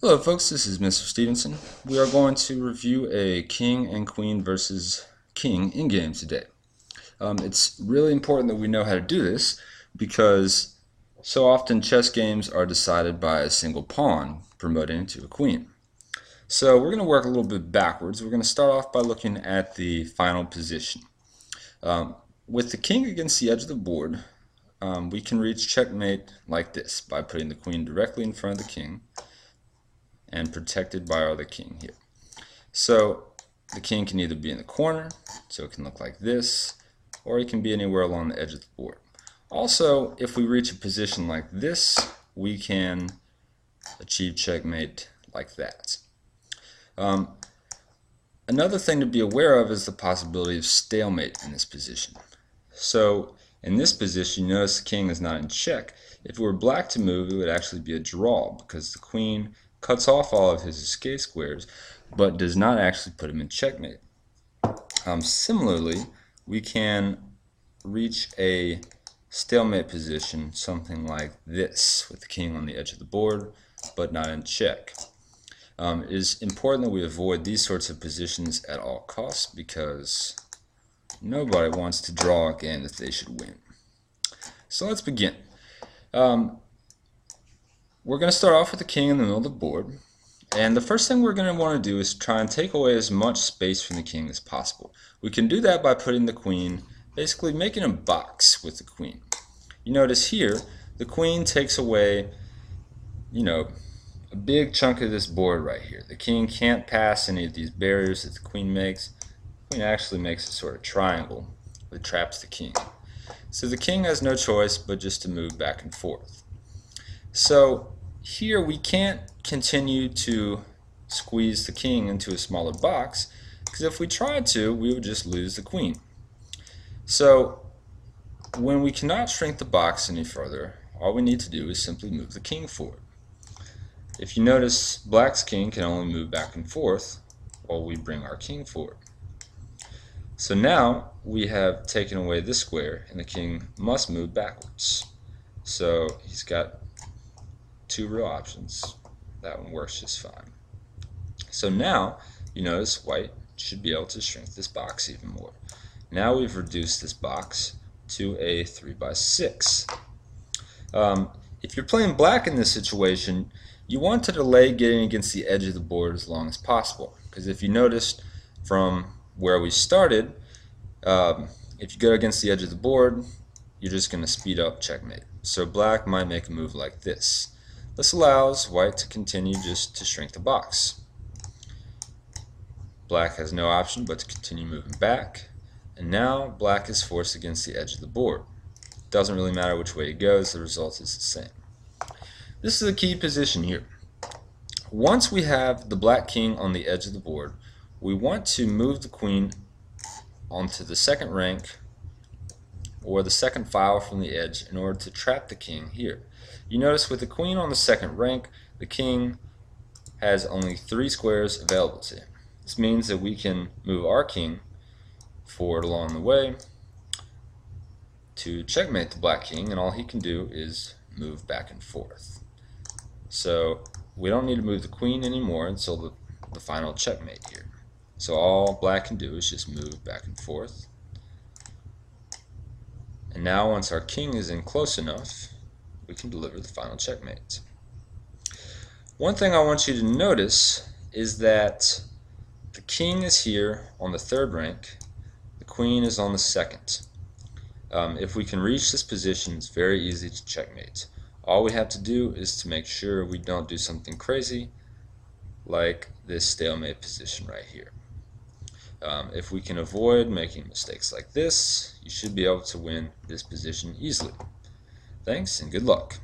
Hello folks, this is Mr. Stevenson. We are going to review a king and queen versus king in game today. It's really important that we know how to do this because so often chess games are decided by a single pawn promoting to a queen. So we're going to work a little bit backwards. We're going to start off by looking at the final position. With the king against the edge of the board, we can reach checkmate like this by putting the queen directly in front of the king and protected by our other king here. So the king can either be in the corner, so it can look like this, or it can be anywhere along the edge of the board. Also, if we reach a position like this, we can achieve checkmate like that. Another thing to be aware of is the possibility of stalemate in this position. So in this position, you notice the king is not in check. If it were black to move, it would actually be a draw because the queen cuts off all of his escape squares, but does not actually put him in checkmate. Similarly, we can reach a stalemate position, something like this, with the king on the edge of the board, but not in check. It is important that we avoid these sorts of positions at all costs because nobody wants to draw a game that they should win. So let's begin. We're going to start off with the king in the middle of the board, and the first thing we're going to want to do is try and take away as much space from the king as possible. We can do that by putting the queen, basically making a box with the queen. You notice here, the queen takes away, a big chunk of this board right here. The king can't pass any of these barriers that the queen makes. The queen actually makes a sort of triangle that traps the king. So the king has no choice but just to move back and forth. So here we can't continue to squeeze the king into a smaller box because if we tried to, we would just lose the queen. So when we cannot shrink the box any further, all we need to do is simply move the king forward. If you notice, black's king can only move back and forth while we bring our king forward. So now we have taken away this square and the king must move backwards. So he's got two real options. That one works just fine. So now you notice white should be able to shrink this box even more. Now we've reduced this box to a 3x6. If you're playing black in this situation, you want to delay getting against the edge of the board as long as possible, because if you noticed from where we started, if you go against the edge of the board, you're just going to speed up checkmate. So black might make a move like this. This allows white to continue just to shrink the box. Black has no option but to continue moving back, and now black is forced against the edge of the board. It doesn't really matter which way it goes, the result is the same. This is a key position here. Once we have the black king on the edge of the board, we want to move the queen onto the second rank or the second file from the edge in order to trap the king here. You notice with the queen on the second rank, the king has only 3 squares available to him. This means that we can move our king forward along the way to checkmate the black king, and all he can do is move back and forth. So we don't need to move the queen anymore until the final checkmate here. So all black can do is just move back and forth. And now once our king is in close enough, we can deliver the final checkmate. One thing I want you to notice is that the king is here on the third rank, the queen is on the second. If we can reach this position, it's very easy to checkmate. All we have to do is to make sure we don't do something crazy like this stalemate position right here. If we can avoid making mistakes like this, you should be able to win this position easily. Thanks and good luck.